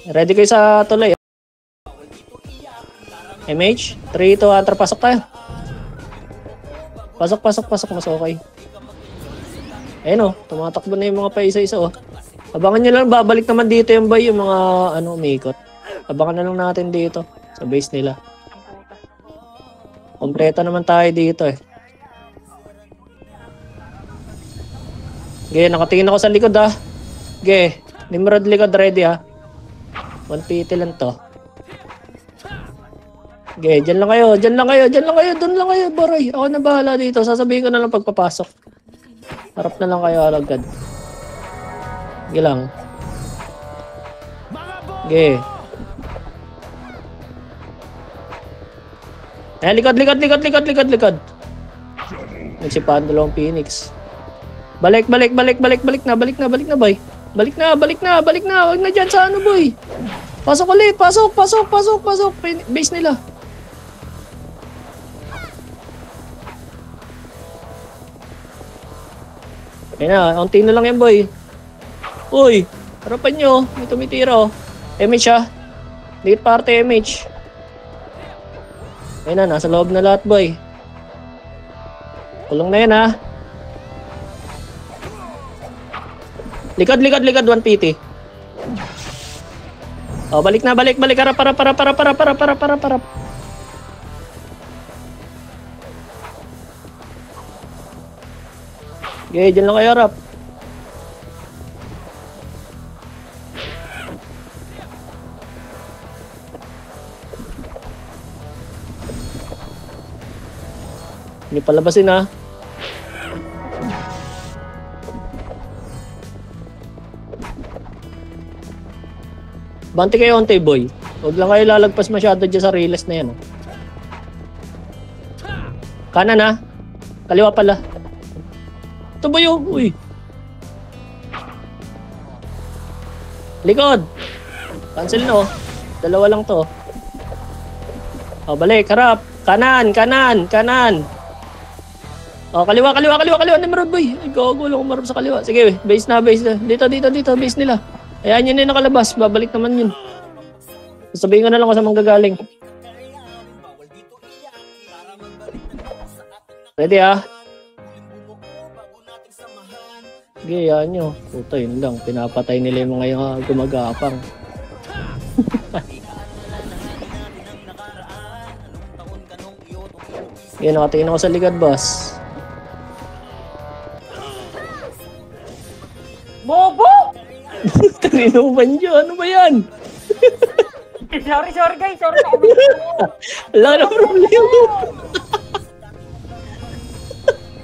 Ready kayo sa tuloy. MH, 3, 2, 1, pasok tayo. Pasok. Mas okay. Ayun o, tumatakbo na yung mga paisa-isa o. Abangan nyo lang, babalik naman dito yung bay, yung mga umikot. Abangan na lang natin dito, sa base nila. Kompleto naman tayo dito eh. Okay, nakatingin ako sa likod ah. Okay, Nimrod likod ready ah. 1 PT lang to. Okay, dyan lang kayo, doon lang kayo, baray. Ako na bahala dito, sasabihin ko na lang pagpapasok. Harap na lang kayo agad. Sige lang. Okay. Eh, likod. Nagsipaan dalawang Phoenix. Balik na, boy. Balik na. Huwag na dyan sa ano, boy. Pasok ulit, pasok. Base nila. Ayun na, unti na lang yan, boy. Uy, harapan nyo. May tumitira, oh. MH, ah. Dikit parte, MH. Ayun na, nasa loob na lahat, boy. Kulong na yan, ha. Likod, 1 PT. Oh, balik. Harap. Okay, dyan lang kayo harap. Hindi palabasin ha. Banti kayo onte boy. Huwag lang kayo lalagpas masyado dyan sa relays na yan. Oh. Kanan ha. Kaliwa pala. Ito ba yun? Uy. Likod. Cancel no. Dalawa lang to. O, balik. Harap. Kanan. O, kaliwa. Nimrod boy. Ay, gago lang umarap sa kaliwa. Sige, base na. Dito. Base nila. Ayan yun yung nakalabas. Babalik naman yun. Sasabihin ko na lang kung saan manggagaling. Ready ah? Sige, yan nyo. Puta, yun lang. Pinapatay nila yung mga gumagapang. Yan, nakatingin ako sa likod, boss. Bobo! Kanino ba nyo? Ano ba yan? Sorry guys. Sorry na. Wala na problema.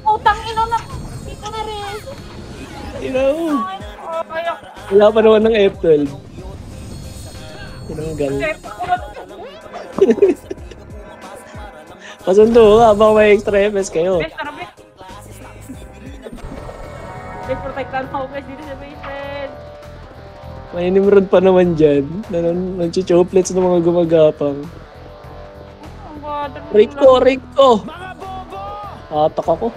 Utang ino na. Dito na rin. Wala pa naman ng F12. Tinanggal. Pasundo habang may extra MS kayo. Let's protect lang ako guys dito sa basement. May Nimrod pa naman dyan. Nag-choplets ng mga gumagapang. Rico! Atak ako.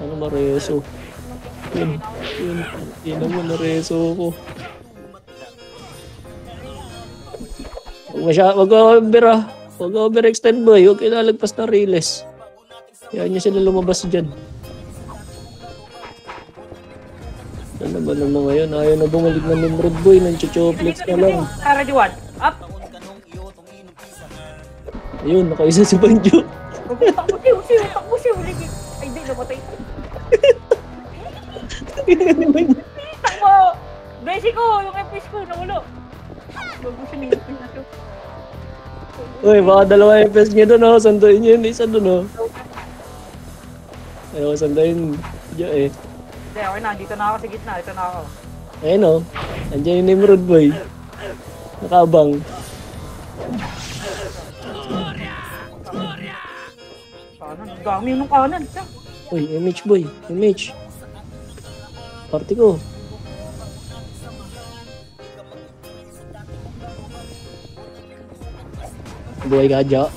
Ano mareso? Yun. Tingnan mo, nareso ko. Huwag overextend boy. Huwag ilalagpas na relays. Yan nyo sila lumabas dyan. Ano ba naman ngayon? Ayaw na bumalik ng Nimrod boy. Nang-choplets na lang. Ready one. Up. Ayun, nakaisa si Banjo. Takbo siya. Ay, di, namatay. Takbo! Basic ko, yung FPS ko, naulo. Bago siya nilipin na to. Uy, baka dalawa FPS nyo doon, oh. Sanduin nyo yun, isa doon, oh. Ayaw, sanduin. Diyo, eh. Hindi, okay na. Dito na ako sa gitna. Ito na ako. Ayun, oh. Andiyan yung Nimrod, boy. Nakabang. Kanan. Dami yung kanan. Uy, MH, boy. MH. Party ko. Buhay ka, Ja.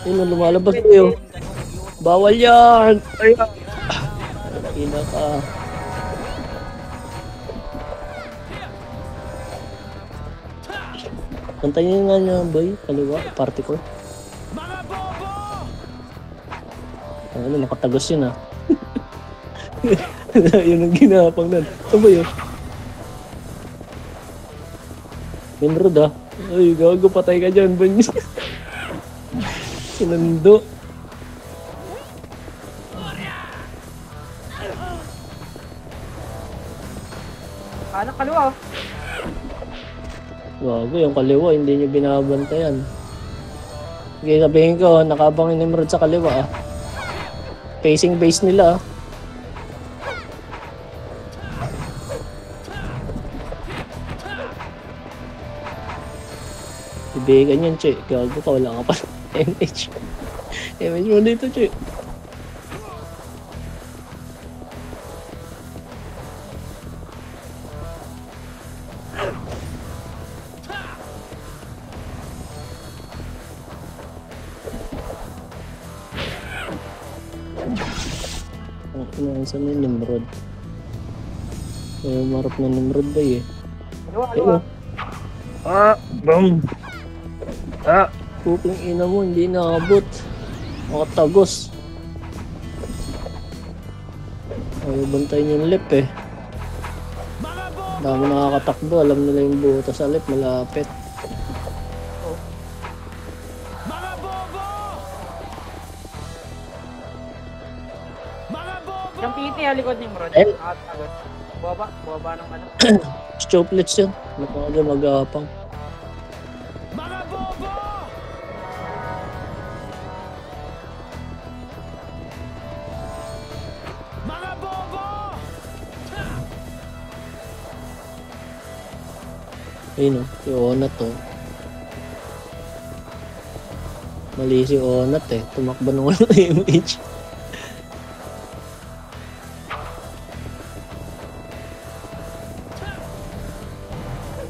Ayun, lumalabas kayo. Bawal yan! Ayun. Ina ka. Pantayin nga niya, boy. Kaliwa, party ko. Ano, nakatagos yun ah. Yun ang ginapang nun. Ito ba yun? Minrod ah. Ay, gago, patay ka dyan, boy. Sinando. Anak kaliwa. Gago, yung kaliwa, hindi nyo binabantayan. Sige, sabihin ko, nakabang yung Nimrod sa kaliwa ah. Facing base nila ah. Ibigan yan, che. Gago ka, wala ka pa. MH. MH mo dito, che. Ang inaansan mo yung Nimrod. Ayaw marap na Nimrod ba eh. Kaliwa, kaliwa. Ah! Bam! Ah! Puking ina mo, hindi nakabot. Makatagos. Ayaw bantayin yung lip eh. Dami nakakatakbo, alam nila yung buto sa lip, malapit. Yung PT, likod ni Mrod. Eh? At agad. Baba ng ano. Choplets yun. Napakaga mag-aapang. Ayun o, si Onat o. Mali si Onat eh. Tumakbo nung walang image.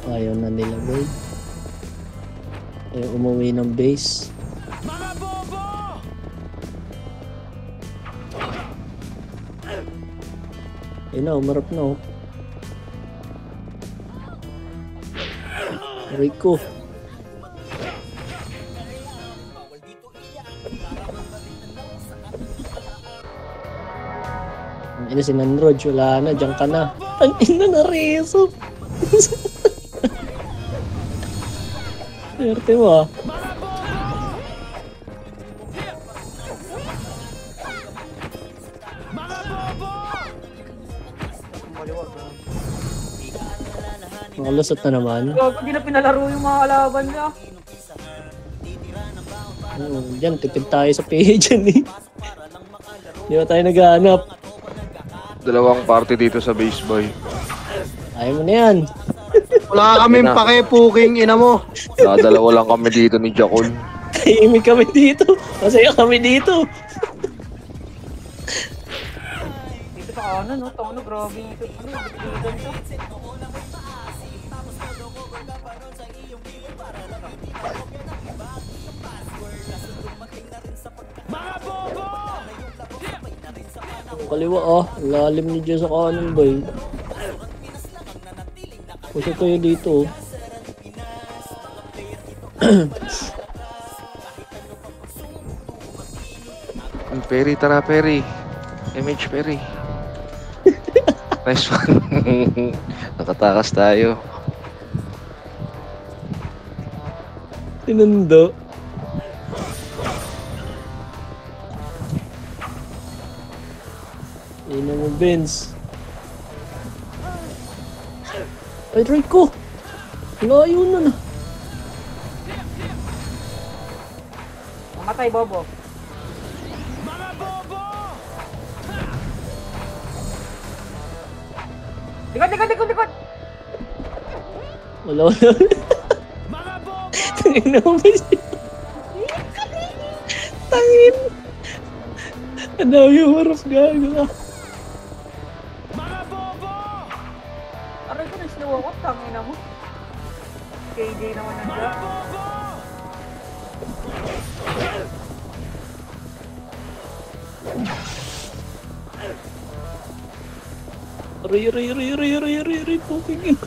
Ayaw na nila boy. Ayaw umuwi ng base. Ayun na, umarap na oh. Rico. Ang ina si Nanrod, wala na, dyan ka na. Ang ina na reso. Swerte mo ah. Nakalusot na naman. Gago, hindi na pinalaro yung mga kalaban niya. Diyan, tipid tayo sa PH dyan eh. Di ba tayo naghahanap? Dalawang party dito sa base boy. Ayaw mo na yan. Wala kaming pake-puking ina mo. Nakadalawa lang kami dito ni Jakul. Tahimik kami dito. Masaya kami dito. Dito sa kanan, no? Tono, grabe ito. Ano, dito ito. Kaliwa ah. Lalim niyo dyan sa kanan boy. Puso kayo dito. Perry, tara Perry. MH Perry. Nice one. Nakatakas tayo. Tinando. Ina mo, Benz. Ay, Rico! Layo na na. Mamatay, Bobo. Likod! Wala. Tangin mo, Benz. Tangin. Ang dami yung harap gago ka. Aray ko, na-slow ako. Tangina mo. KJ naman nandiyan. Ray, puking ina.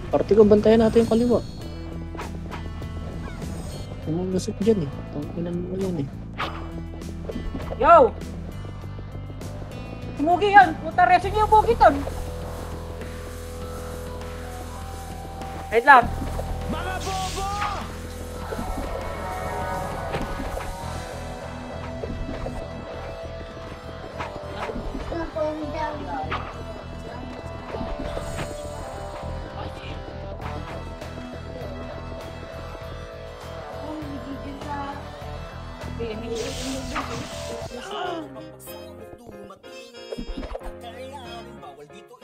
Party ko, bantayan natin yung kaliwa. Umulusot dyan eh. Tanginan mo yan eh. Yo! Sumugi yan! Puta, resin niyo yung bugi ton! Wait lang!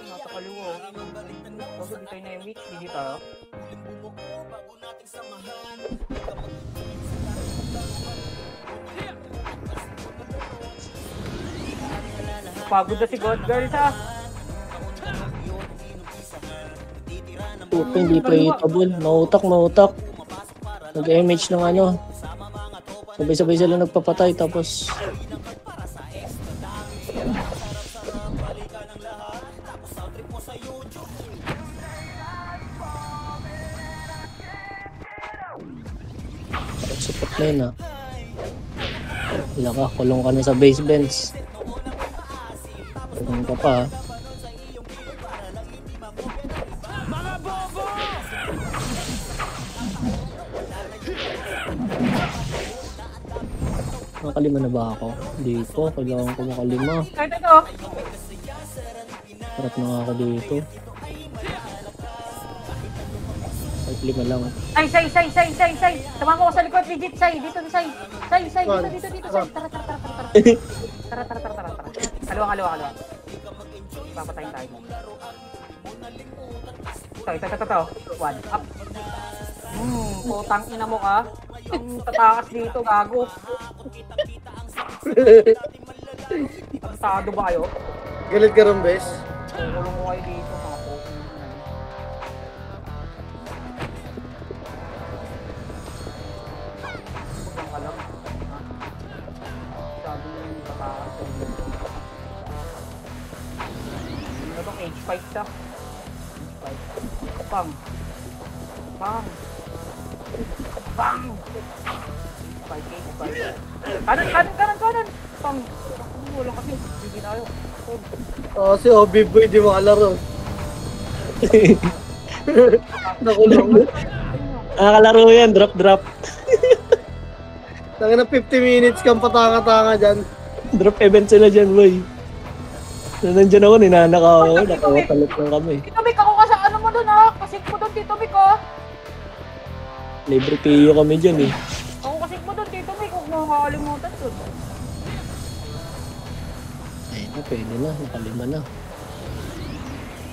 Nasa kaliwa. Bago di tayo na-meet, hindi tayo. Pagod na si God Girls ha. Puto, hindi pa hitable. Mautak. Nag-image ng ano. Sabay-sabay sila nagpapatay tapos support na yun ah. Wala ka, kulong ka na sa base bench. Kulong ka pa ah. Makalima na ba ako? Dito, kailangan ko makalima. Kahit ito. Harap na nga ako dito. Kahit lima lang. Say. Tama ko sa likod, legit, say. Dito, say. Say, dito, say. Tara. Kaliwa. Papatayin tayo. Ito. One up. Putang ina mo ka. Ang tatakas dito, gago. Tado ba kayo? Galit ka rin, bes. Kulong ko kayo dito, mga po. Huwag ka lang. Sabi yung tatakas dito. Ano itong H5 siya? H5. Bang! Kanan! Pang! Wala kasi, hindi tayo. Si Obi Boy, di makalaro. Nakulong. Nakakalaro yan, drop. Tangin na 50 minutes kang patanga-tanga dyan. Drop event sila dyan, boy. Nandyan ako, ninanakaw ako, nakawatalot lang kami. Tito Vic, ako ka sa ano mo dun ha? Kasik mo dun, Tito Vic ha? Libre PU kami dyan eh. Ako kasik mo dun, Tito Vic, huwag mo makakalimutan dun. Ay na, pwede na, nakalima na.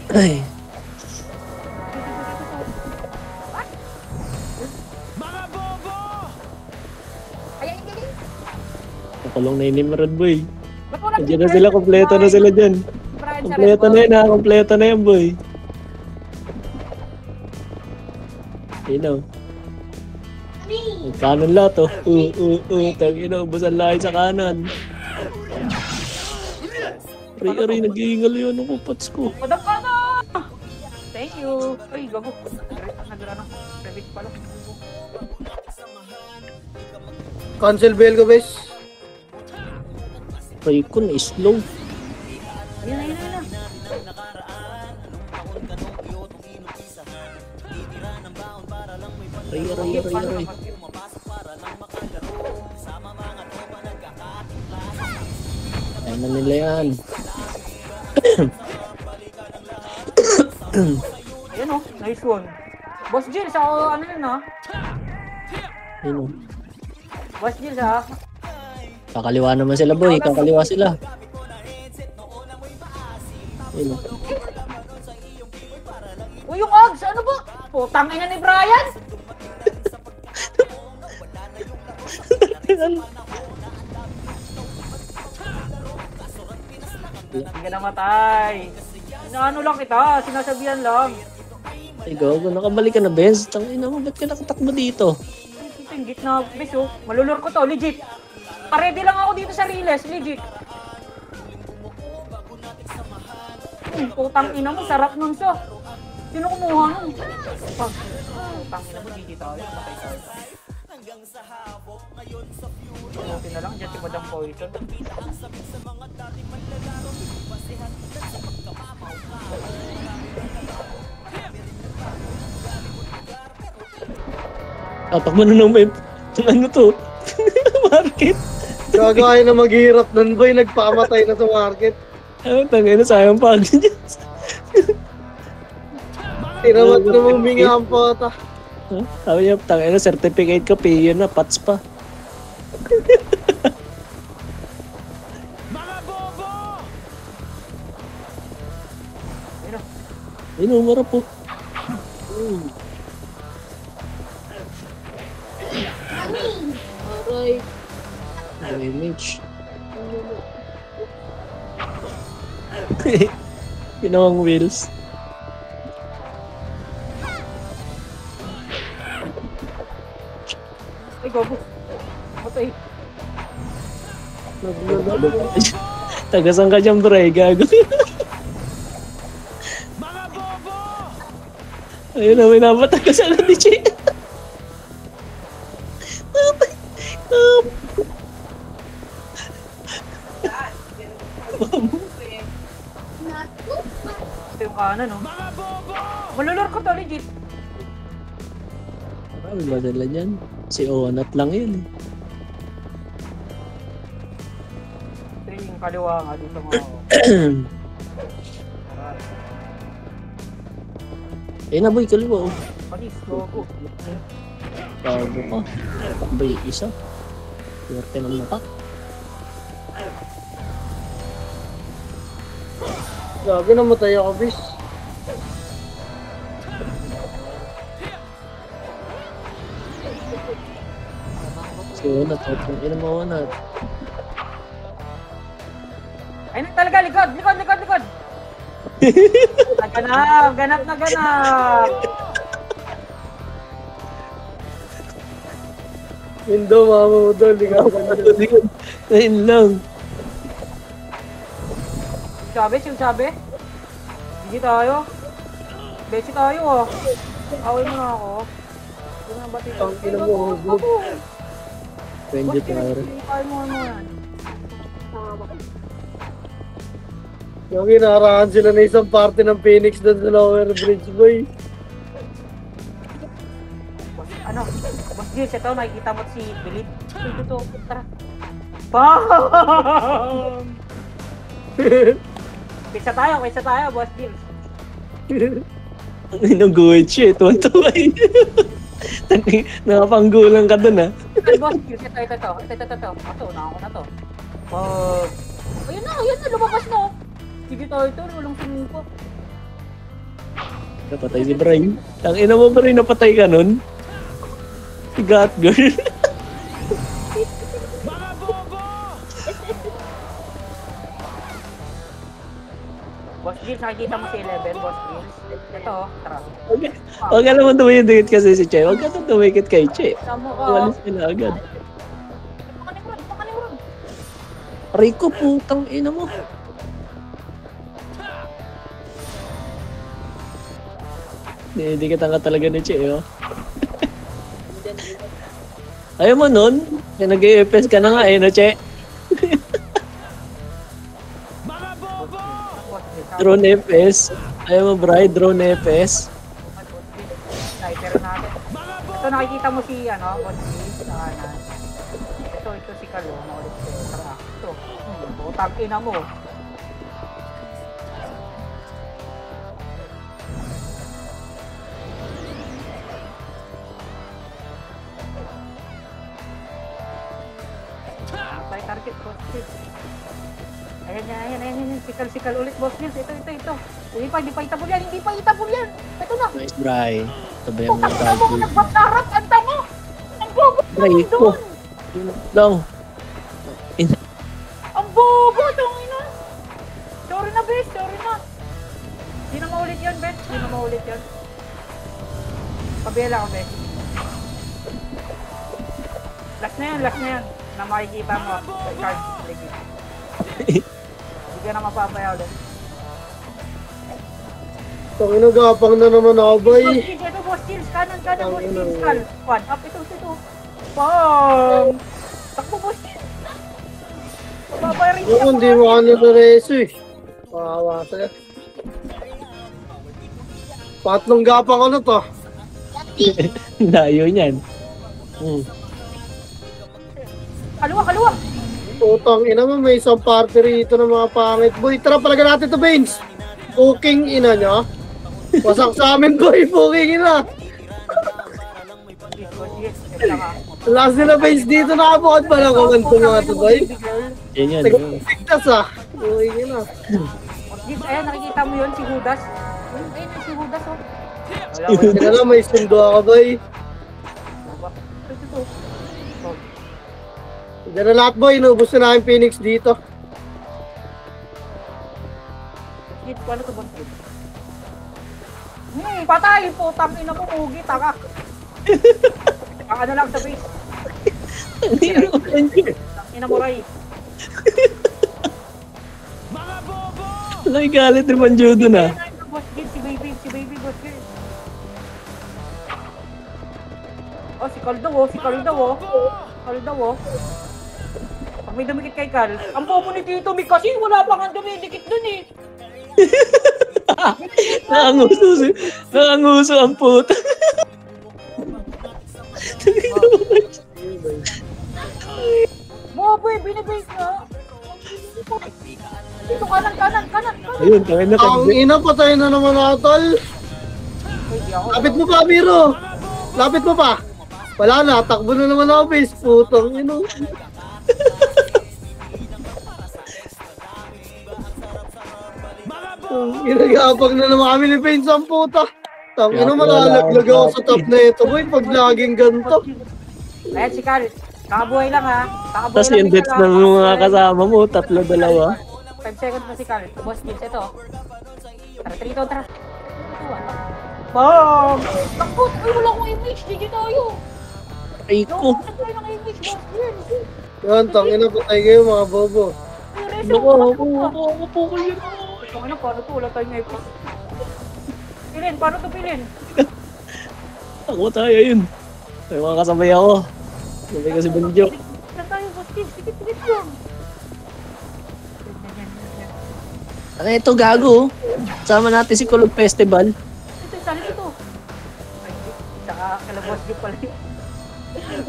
Ay, Ay, galing. nakulong na yung Nimrod, boy. Ba't wala Nandiyan na sila, kompleto na sila dyan. Brian sa Kompleto Red na Bull? yun ha, kompleto na yan, boy. Ayun o. Kanan lahat oh. Tangina, ubusan lahat sa kanan. Aray, nag-iingal yun ako, pats ko. Madam ka na! Thank you! Ay, gago. Nagrano. Revit pala. Cancel bail ko, bes. Aray ko, na-slow. Ayun na. Aray. Ayan na nila yan. Ayun oh, nice one. Boss Jill, sa ano yun ha? Ayun o. Boss Jill ha? Kakaliwa naman sila, boy. Kakaliwa sila. Ayun o. Uy, yung Ags, ano ba? Putang ina ni Brian! Hindi ka namatay. Ano lang kita, sinasabihan lang. Ay, gago. Nakabalik ka na, Benz. Tangina mo, ba't ka nakatakbo dito? Ito yung gitna, bis oh. Malulur ko to, legit. Ready lang ako dito sa Riles, legit. Putang ina mo, sarap nun siya. Sino kumuha nun? Pag, tangin na mo, GG tayo. Patay tayo. Buti na lang, dyan si Madam Poison. Tatakbo na ng map. Ano to? Market. Gagawin na maghihirap nun boy, nagpakamatay na sa market. Ano, tangay na sayang pa. Tinamad na huminga ang pata. Huh? Sabi niya, tangay na certificate ka, yun na, pats pa. Ayun o. Ayun, umara po. Aray. Damage. Ginawang wheels. Ay, gogo. Patay. Tagasan ka dyan, bro, gago. Ayun na, may napatagasan na ni Che. Ito yung kanan, no? Malulor ko to, legit. Marami ba nila dyan? Si Onat lang yun eh. Ito yung kaliwa nga dito mga ako. Eh na boy, kaliwa oh. Panis, gogo. Bago pa. Bay, isa. Swerte ng mata. Gabi namatay ako, bis. Si Onat, oh. Ina mo Onat. Ay, nang talaga, likod, likod, likod, likod. Ganap na ganap. Indo, mama mo doon, ligaw ka na. Ayun lang. Yung sabi? Hindi tayo. Besi tayo, oh. Away mo na ako. Hindi na ba dito? Ang ina mo, hugot. 20 power. Ay mo yan. Yung inarahan sila na isang party ng Phoenix doon sa Lower Bridge, boy. Ano? Boss Gilles, ito, nakikita mo si Bilib. Ito, tara. Bam! Pisa tayo, Boss Gilles. Ang inuguhit siya eh. Tuwan-tuwa eh. Nakapanggulang ka dun ah. Ay, Boss Gilles, ito. Ito, na ako na to. Ayun na, lumabas na. Sige tayo ito, walang sumuko. Napatay si Brian. Ang ina mo ba rin napatay ka nun? Si God girl. Boss Gilles, nakikita mo si 11, Boss Gilles. Ito, tara. Huwag ka naman tumikit kasi si Che. Huwag ka na tumikit kay Che. Tama ka. Walis sila agad. Pakalimron. Rico, putang ina mo. Didikatan ka talaga ni Che, oh. Ayaw mo nun? Nag-i-FPS ka na nga eh, no, Che? Drone FPS. Ayaw mo, Bri, drone FPS. Sniper natin. Ito, nakikita mo si, Boss Gilles, sa kanan. Ito si Kalo, maulit ko. Tara, ito. Butang ina mo. By target, Boss Gilles. Ayan. Sikal ulit, Boss Gilles. Ito. Hindi pa itabol yan. Ito na. Nice, Bri. Sabayan mo Putang yung ina mo, tagi. nagbatarap. Ang tamo. Ang bobo. Bri, ko. Yun lang. Ang bobo, itong ina. Sorry na, Bes. Hindi na maulit yan, Bes. Pabela ko, Bes. Last na yan. Na makikita mo. Card. Hindi ka na mapapayaw ulit. Tangina, gapang na naman ako, boy. Boss Gills, ito boss Gills. Kanan, boss Ang ina Gills. mo. Kal. One, up, ito. Bam! Takbo boss Gills. Babayarin siya. Yung hindi mo ano na reso eh. Pahawa sa'yo. Patlong gapang ano to? Layo niyan. Kaliwa. Putang ina mo, may isang party rito ng mga pangit. Boy, tara palaga natin to, Baines. Cooking ina niya. Wasak sa amin, boy. Cooking ina. Boss Gills. Ito lang ah. Last nila, Baines, dito nakabukod pa lang kung ganito mga to, boy. Yan. Tigtas ah. Cooking ina. Boss Gills, ayan, nakikita mo yun, si Judas. Ayun, si Judas, oh. Wala, Kaya lang, may sundo ako, boy. Ito. Oh. Diyan na lahat, boy. Inubos na namin Phoenix dito. Gills, paano to, boss Gills? Patay, putang ina mo, mugi, taka. Ang ano lang sa base. Ang ina mo, Ray. Galit naman Judo na. Boss Gills, si baby, boss Gills. Oh, si Caldo, oh. Pag may dumikit kay Cal, ang bobo ni Tito Mick kasi wala pang ang dumidikit dun eh. Nakanguso ang puta. Bobo eh, binibase na. Dito, kanan. Ayun, kaya na Ang ina, patay na naman atol. Pwede ako. Lapit mo pa, Miro. Lapit mo pa. Wala na, takbo na naman ako, base. Putang ina. Ginagapag na naman kami ni Pain sa puta. Tang ina, malalaglag ako sa top na ito, boy. Pag laging ganito. Ayan si Cal. Kakabuhay lang ha. Kakabuhay Tapos yung deaths ng mga kasama mo, 3-2. 5 seconds na si Cal. Boss Gills, ito. Tara, Trito, tara. Bam! Takbo! Ay, wala akong image. Digi tayo. Ay ko. Wala tayo ng image, Boss Gills. Yan, tang ina, patay kayo mga bobo. Ay, reso. Ako po kayo. Ano, paano to? Wala tayong image. Pilin, paano to pilin? Ako tayo yun. May mga kasabay ako. Sabay ko si Banjo. Saan tayo, Boss Gills? Tikit lang. Ano ito, gago? Sama natin si Kulog Festival. Ito, saan ito? Ay, saka kala Boss Gills pala yun.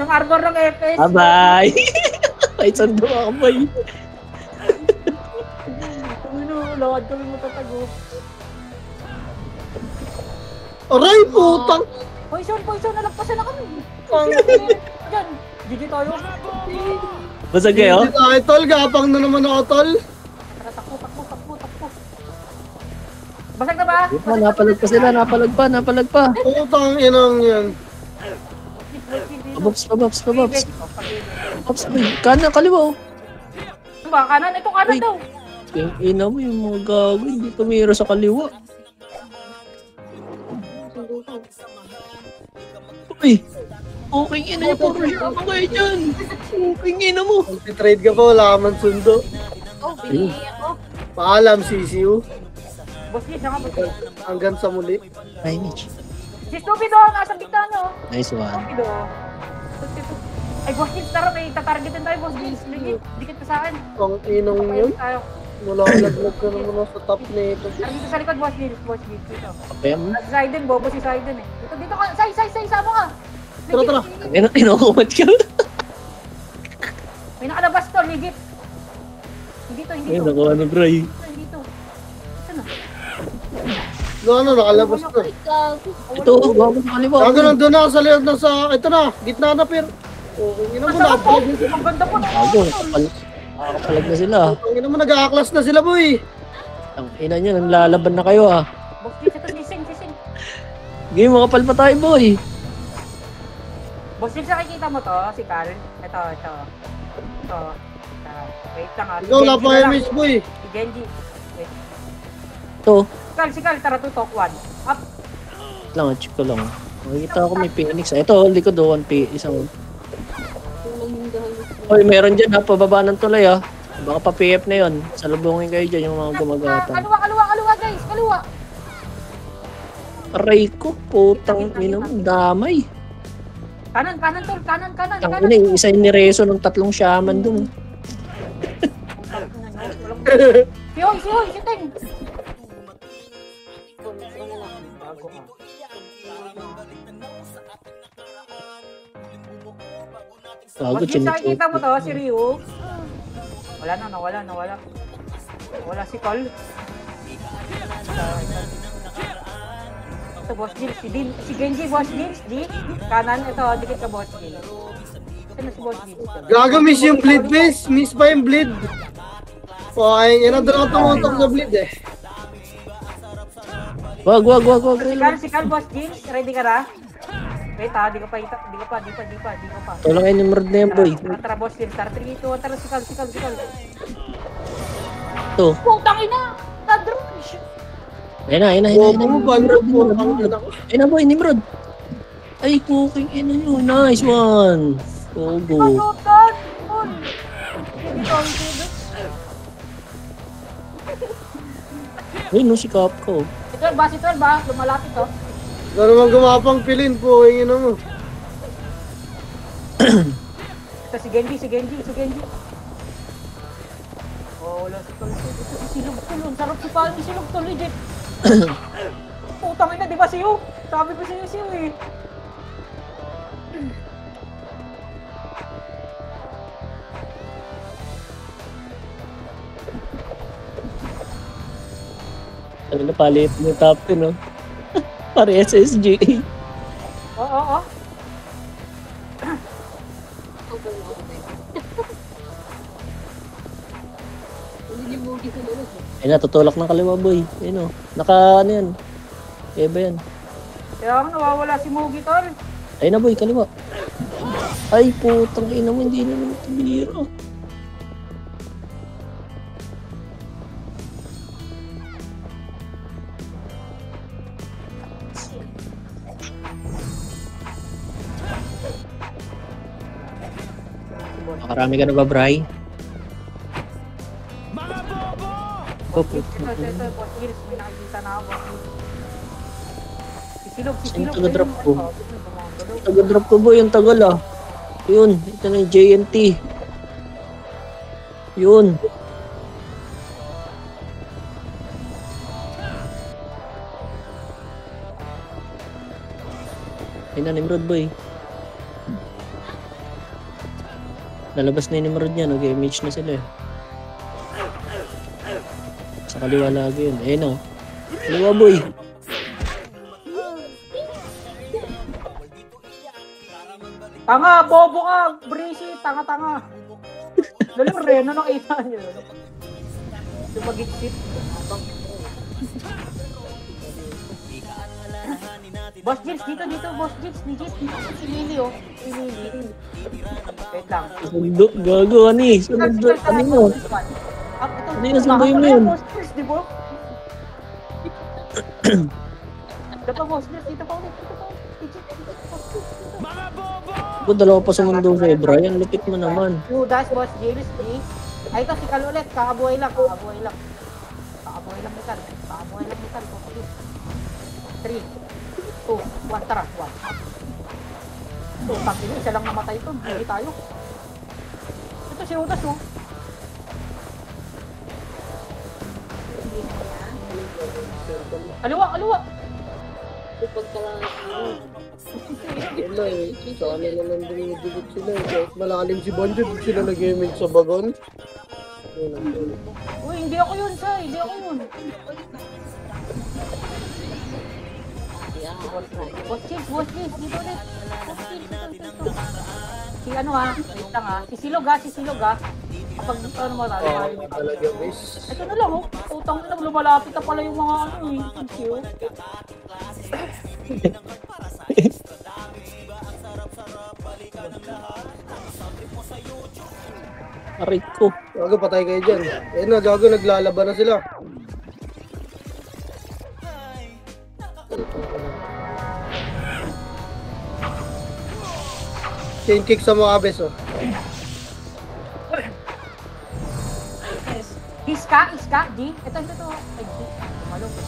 Ng arbor ng FS. Bye-bye! Ay, sando ako, boy. Ano, lawad kami matatago. Aray, putang! Poison, nalagpasan na kami. Ang Diyan, GG tayo. Basag kayo? hindi tayo, tol. Gapang na naman ako, tol. Tara, takbo. Basag na ba? Napalag pa sila, napalag pa. Putang inang yan. Pabops. Pabops, boy. Kanan, kaliwa, oh. Ano ba? Kanan? Ito kanan Wait. daw. Yung ina mo, yung mga gago, hindi tumira sa kaliwa. Uy! Okay, ina niya po. Ano kayo dyan? Okay, ina mo. Trade ka pa, wala ka man sundo. Oh, binigay ako. Paalam, CCU. Boss Gills, saan ka Boss Gills? Hanggang sa muli. Ay, Mitch. Si Stupid oh, nasa gitna no. Nice one. Stupid oh. Ay, Boss Gills, tara, may tatargetin tayo, Boss Gills. Dikit ka sa akin. Ang inong yun. Tayo. Wala ka laglag ka naman ako sa top na ito. Tara dito sa likod, Boss Gills. Dito. Pem. Si Saiden, bobo si Saiden eh. Dito ka, Sai, sama ka. Tara. Ano, kinukumat ka? May nakalabas to, ligit. Hindi Ay, to. nakuha na, bro. Hindi to. Ito na. Ano, nakalabas na. Ito, gago sa kaliwa. Gago nandun na sa liyad na sa, ito na, gitna na pir. Okay, ina mo na. Ang ganda po. Gago, nakakapalag na sila. Ang ina mo, nag-aaklas na sila, boy. Ang ina nyo, naglalaban na kayo, ah. Boss Gills, ito, sising. Game, makapal pa tayo, boy. Boss Gills, nakikita mo to, si Carl. Ito. Wait lang ah. Ikaw, wala pa image, boy. Si Genji. Wait. Ito. Si Carl, tara to, talk one. Up. Lang, check ko lang. Makikita ako may Phoenix. Ito, likod do, isang. Hoy, meron dyan ha, pababa ng tulay ha. Baka pa PF na yon. Salubungin kayo dyan yung mga gumagatan. Kaliwa, guys. Kaliwa. Aray ko, putang ina mo, damay. Kanan, kanan, tol. Kanan, kanan, Ang kanan. ina, isa yung nireso ng 3 shaman dun. Si Hoy, si Teng. Bago ka. Bago, Boss Jim, chinit. nakikita mo to, si Ryu. Wala na, nawala. Wala si Col. Ito, Boss Jim, si Genji, Boss Jim, di. Kanan, ito, dikit ka, Boss Jim. Ito na si Boss Jim. Gago, miss yung bleed, miss. Miss pa yung bleed. Okay, yun ang doon ako tumutok sa bleed eh. Wag. Si Cal, Boss Jim, ready ka na? Wait ha, di ka pa. Tulang ay nimrod na yan, boy. Tara, Boss Jim, tara, 3, 2, 1, tara, si Cal. Ito. Putang ina! Nadrush! Ayun na. Bobo mo ba? Ayun na, boy, nimrod. Ay, cooking ina nyo. Nice one. Go. Manutan! Ayun, no, si Capco. Si 12 ba? Lumalapit to. Ikaw naman gumapang pilin po, hingin mo. Ito si Genji. Oh, wala si Tol. Ito si Silog Tol. Ang sarap si Paul ni Silog Tol, legit. Putang ina, di ba siyo? Sabi ko siyo eh. Ano na, palit mo yung top 2, no? Pare SSG. Oo. Ayun na, tutulak ng kaliwa, boy. Ayun, no. Naka, ano yan. Eba yan. Kaya nga nawawala si Mugi Tol. Ayun na, boy, kaliwa. Ay, putang ina mo, hindi na naman tumira. Makarami ka na ba, Bray? Ito, Boss Gills. May nakikita na ako, Boss Gills. Si Silog. Sino taga-drop ko? Taga-drop ko, boy, yung tagal, ah. Yun, ito na yung JNT. Yun. Ayun na, Nimrod, boy. Lalabas na yung Nimrod niya, nag-image na sila eh. Sa kaliwa lagi yun. Ayun o. Kaliwa, boy. Tanga, bobo ka, Breezy, tanga. Dali mo rin, ano nakita niyo? Lumagitsit. Boss Jigs, dito, Boss Jigs, legit. Si Lily, oh. Si Lily. Wait lang. Sundok, gago, ani. Sundok, ano mo? Ano yung sundoy mo yun? Boss Jigs, di ba? Dito pa, Boss Jigs, dito pa ulit. Ako, dalawa pa sa mundo kay Brian. Lupit mo naman. Judas, Boss Jigs, please. Ay, ito, si Cal ulit. Kakabuhay lang ni Cal. 3, 2, 1, tara, 1. Tangin, isa lang namatay ito. Hindi tayo. Ito si Judas, oh. Aliwa. Wala eh. Sana naman dinidikit sila eh. Kahit malalim si Bonjo, di sila nag-image sa bagon. Uy, hindi ako yun, Sai. Hindi ako yun. Boss Chief. Dito ulit. Dito. Si ano ha? Wait lang ha. Si Silog ha. Kapag ano mo tayo. Talaga, miss. Ito na lang oh. Utang na lang. Lumalapit na pala yung mga ano eh. Thank you. Aray ko. Gago, patay kayo dyan. Eh na, gago, naglalaban na sila. Chain kick sa mga abes, oh. Iska, G. Ito. Ay, G. Kumalo to.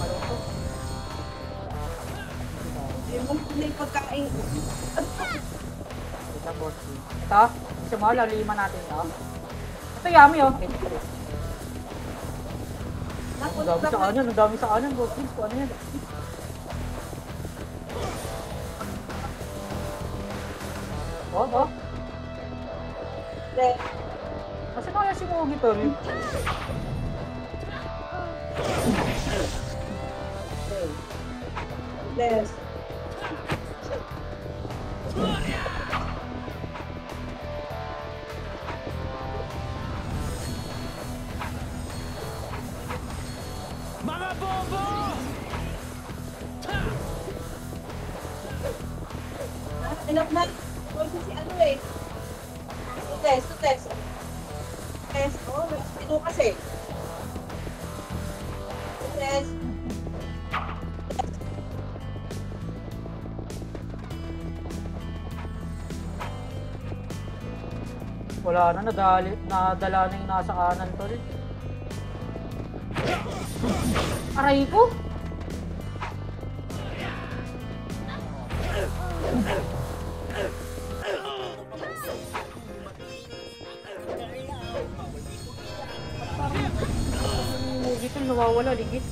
Yung may pagkain. Ito, boss. Ito, gusto mo, laliman natin ito. Ito, yummy, oh. Ang dami sa kanan, ang dami sa kanan, boss. Kung ano yan? Oh. Then, Nasaan kaya si Mogi, tol? Yes. Enough na. Kasi si ano eh. Test. Test. Oh, ito kasi. Test. Wala na, nadala na yung nasa kanan, tol. Aray ko! Dito nawawala, ligit.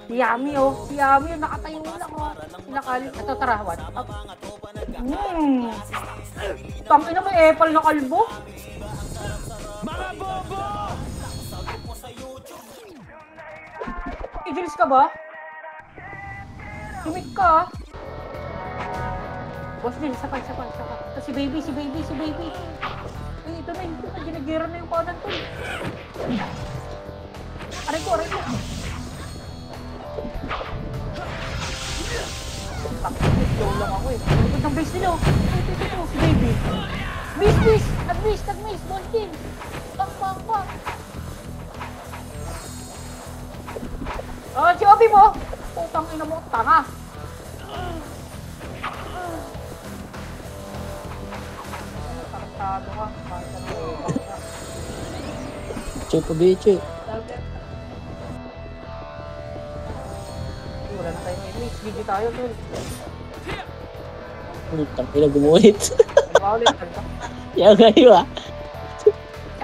Si Yami, oh. Si Yami, oh. Nakatayo lang, oh. Pinakalit. Ito, tara, what? Up. Tangina mo, epal na kalbo. Mga bobo! Idris ka ba? Tumik ka, ah. Boss din, isa pa. Ito, si baby. Ay, ito na, ginagera na yung kanan to. Aray ko. Slow lang ako eh. Likod ng base nila, oh. Ito, si baby. Miss! Nag-miss! Ball team! Bang! Oh, si Obi mo! Putang ina mo, tanga! Tarantado ka. Che po, biche. Wala na tayo may GG tayo, tol. Putang ina, gumulit. Ano ulit? Yan kayo ah. Si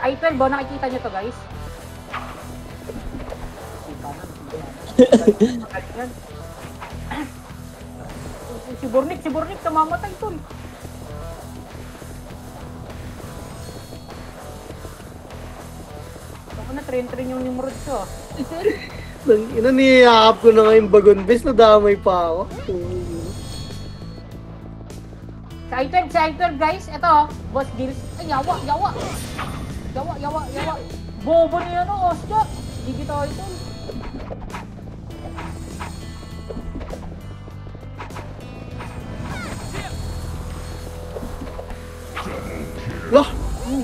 I-12, nakikita nyo to, guys. Magaling yan. Si Burnik, namamatay, tol. Ako na, train yung Nimrod ko. Ina, niyahap ko na ngayon bagon base, nadamay pa ako. Si I-12, guys. Ito, Boss Gills. Ay, yawa. Bobo niya, no, Oscar. Hindi kita ito. Lah!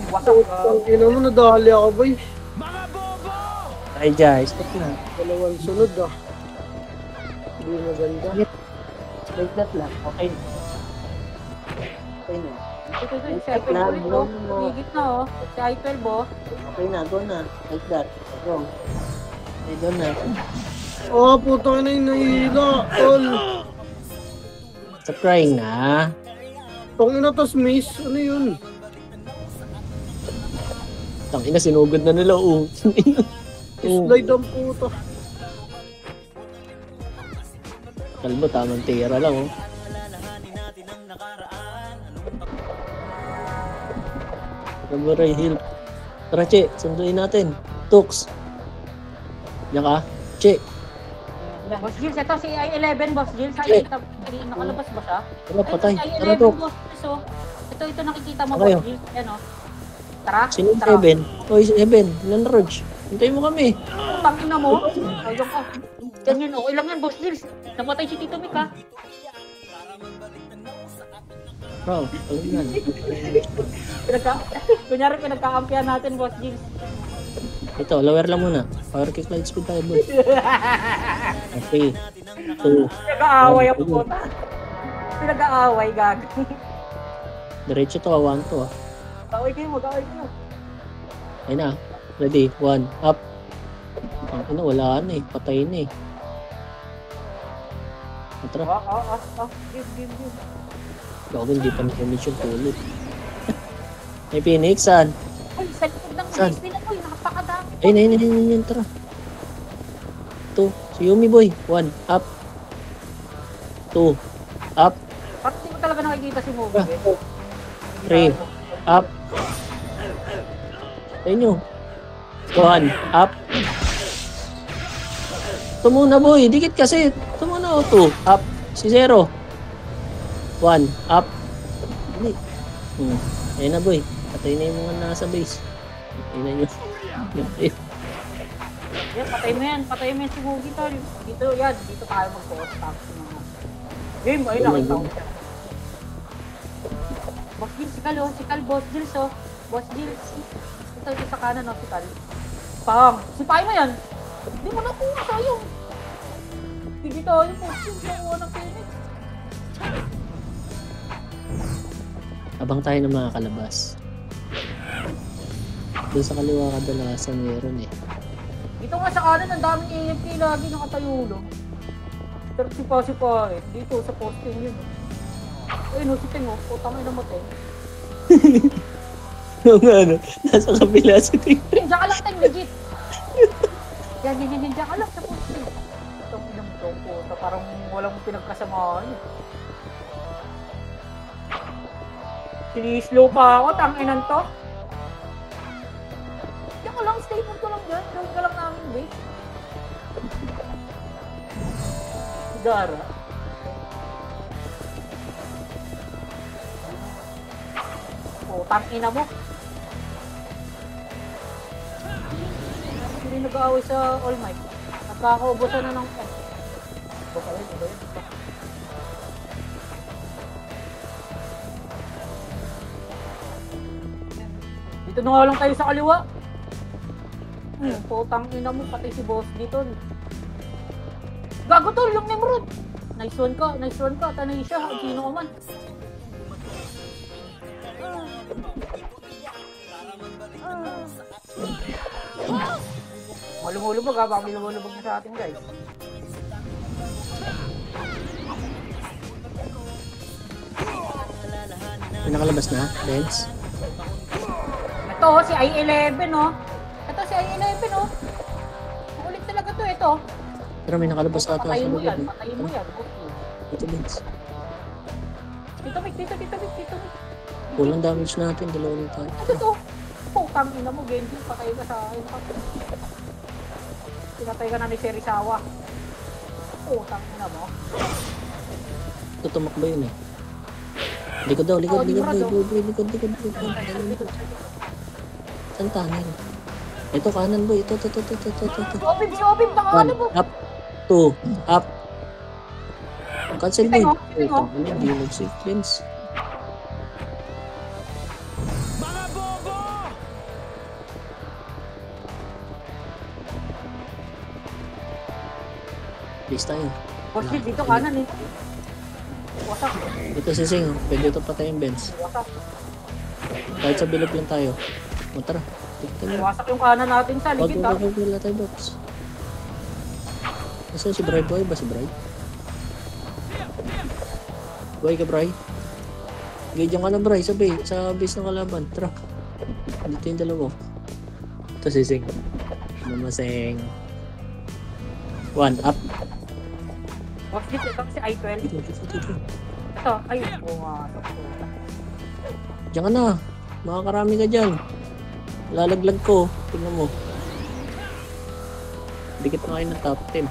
Wasak. Ang ina mo, nadali ako, boy. Ay, guys. Stop na. Dalawang sunod ah. Hindi maganda. Like that lang. Okay. Okay na. Ito, si I-12 ulit, oh. Higit na, oh. Si I-12, oh. Okay na. Go na. Like that. Go. Okay, go na. Oh, putang ina yung nahihila. Tol. Stop crying na. Tong ina tas miss. Ano yun? Tangina, sinugod na nila. Oh. Slide ang puta. Kalbo, tamang tira lang. Oh. Samurai Hill. Tara, Che. Sunduin natin. Tux. Diyan ka. Che. Boss Gills, ito si I-11, Boss Gills. Che. Nakalabas ba siya? Tara, patay. Ay, Tara, I-11, Tux. Boss Gills, oh. Ito nakikita mo, Okay, Boss Gills. Yan, oh. Tara. Sino yung Seven? Oy, Seven. Ilan na, Rog? Hintayin mo kami. Tangina mo. Ayun ka. Ganyan, okay lang yan, Boss Gills. Napatay si Tito Mick, ha? Bro, alam yan. Kunyari, pinagkakampihan natin, Boss Gills. Ito, lower lang muna. Power kick light speed tayo, boy. Okay. 2. Nag-aaway ako, puta. nag-aaway, gag. Diretso to, awan to ah. Mag-aaway kayo, mag-aaway kayo. Ayun na. Ready? 1, up. Ang ina, wala na eh. Patay na eh. Tara. Game. Gago, hindi pa na-damage yung tulog. May Phoenix, saan? Ay, sa likod ng Saan? base nila, boy. Napakadami. Ayun, tara. Ito, si Yumi boy. 1, up. 2, up. Bakit hindi mo talaga nakikita si Moby? 3, up. Ayun nyo. 1, up. Ito muna boy, dikit kasi. Ito muna o 2, up. Si 0. 1, up. Hindi. Ayun na boy. Patay na yung mga nasa base. Ayun na yun. Yan, patay mo yan si Moby, tol. Dito tayo mag-co-stop. Game, ayun nakita ko siya. Boss Jill, si Cal, Boss Jill, Boss Jill. Ito sa kanan, si Cal. Pang, sipahin mo yan. Hindi mo nakuha, sayang. Hindi tayo, Boss Jill, nakuha ng Phoenix. Abang tayo ng mga kalabas. Doon sa kaliwa kadalasan meron eh. Dito nga sa kanan, ang daming AFK lagi nakatayo lang. Pero sipa eh. Dito sa posting yun. Ayun, si Ting, putang ina mo, Ting. Oo nga, no? Nasa kabila si Ting. Ting, diyan ka lang, Ting, legit. Yan, diyan ka lang sa posting. Putang ina mo, Ting, puta. Parang walang pinagkasamaan. Sinislow pa ako, tanginan to. Diyan ka lang, statement ko lang dyan. Gawin ka lang namin, wait. Gara. Oh, tangina mo. Hindi nag-aaway sa All Might. Nagkakaubusan na ng... Ito pala yun, Dito na nga lang tayo sa kaliwa. Putang ina mo, pati si boss dito. Gago tol, yung Nimrod. Nice one ka, tanay siya. Sino ka man. Malumulubog ha, baka may lumulubog na sa atin guys. Pinakalabas na, Benz. Ito si I-11 oh. Ito si I-11 oh. Makulit talaga to ito. Pero may nakalabas ata sa Patayin mo loob. yan, patayin mo yan. Okay. Ito, Benz. Dito Mick. Walang damage natin, dalawa na tayo. Ano to? Putang ina mo, Genji, patay ka sa akin. Pinatay ka na ni Serizawa. Putang ina mo. Ito, tumakbo yun eh. Likod daw, likod. Saan tunnel? Ito, kanan boy. Ito. Si Obim, baka ano 1, mo? up. 2, up. Cancel boy. Tingnan mo. Hindi mag-save, Benz. Base tayo. Bossy, dito kanan eh. Wasak. Ito si Sing, pwede ito patayin Benz. Wasak. Kahit sa bilog lang tayo. O tara, tignan mo. Wasak yung kanan natin sa ligid ah. Wala tayo box. Nasaan si Bray Boy ba si Bray? Boy ka Bray? Gaydiyan ka na Bray, sa base ng kalaban. Tara. Dito yung dalawa. Ito si Sing. Namaseng. 1, up. Bossy, ito si I-12. Dito. Ito, ay, pumasok. Diyan ka na. Makakarami ka dyan. Lalaglag ko. Tingnan mo. Dikit na kayo ng top 10.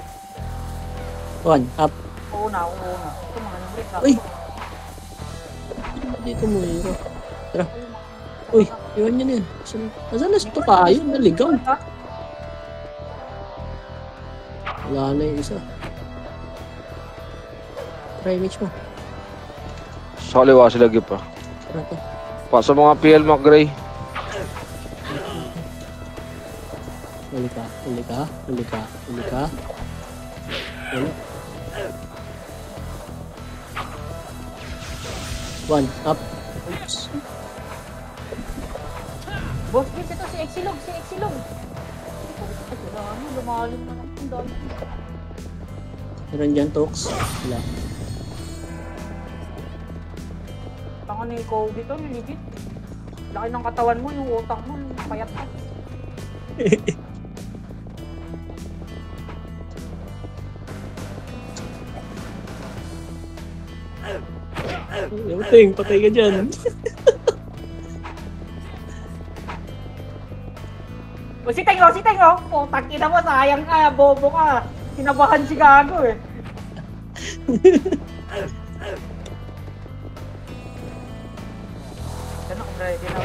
1, up. Una. Ito mga nang break. Uy! Dito mo hero. Tara. Uy, iwan nyo na yan. Nasaan na ito tayo? Naligaw. Wala na yung isa. Try image mo. Sa kaliwa sila gip ah. Tara to. Pa sa mga PL McGray. Huli ka. Wala. One, up. Oops. Boss Gills, ito si Exilog, si Exilog. Ay, wala ano, lumalim na lang ang dami. Meron dyan, Tox. Wala. Tanga ni Kobe to, legit. Laki ng katawan mo, yung utak mo, payat ka. Ting, patay ka dyan. O si Teng, si Teng, putang ina mo, sayang ka, bobo ka. Kinabahan si Gago eh. Yan ako, ready na.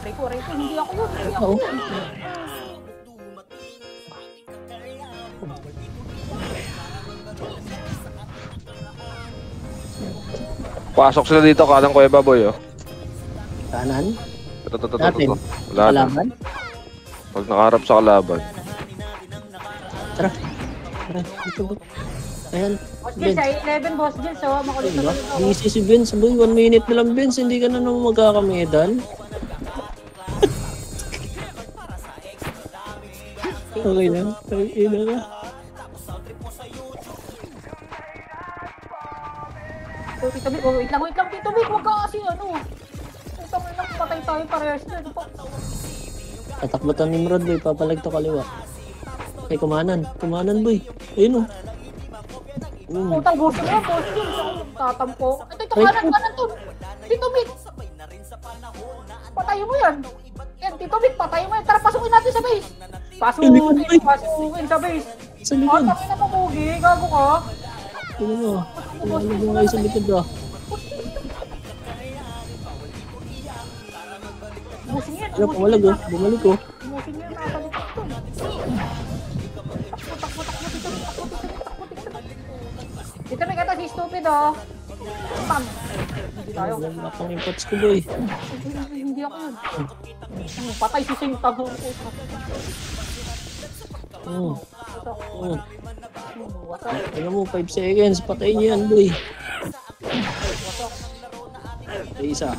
Rico, hindi ako yun, hindi ako Oo. yun. Pasok sila dito, kanang Kuya Baboy, oh. Kanan. Ito. Natin. Wala na. Kalaban. Pag nakaharap sa kalaban. Tara. Dito ba? Ayan. Boss Gills, 11 Boss Gills, makulit na Diba? ulit ako. Easy si Vince. Boy, 1 minute na lang, Vince. Hindi ka na naman magkakamedal. Okay lang. Okay na ka. So, Tito Vic, wait lang, Tito Vic, huwag ka kasi ano. Utang ina, patay tayo parehas na. Tatakbatan ni Nimrod, boy. Papalag to kaliwa. Kay kumanan. Kumanan, boy. Ayun, oh. Utang gusto mo yan, Boss Gills. Tatampo. Ito, Right kanan to. Tito Vic. Patayin mo yan. Yan, Tito Vic, patayin mo yan. Tara, pasukin natin sa base. Pasukin sa base. Sa likod. Takin na pamugi, gago ka. Ano mo? Ano mo kayo sa likod, ah? Busin yan. Ano, pumalag, oh. Bumalik, oh. Busin yan, nasa likod to. Takbo, Tito Vic, takbo. Tito Vic, ito si stupid, oh. Pam. Hindi tayo. Wala pang impots ko, boy. Hindi ako yun. Patay si Sing Tago. Oh. Oh. Wasak. Ano mo, 5 seconds. Patayin niyo yan, boy. Ay, isa.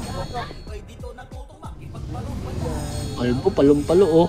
Albo, palong-palo, oh.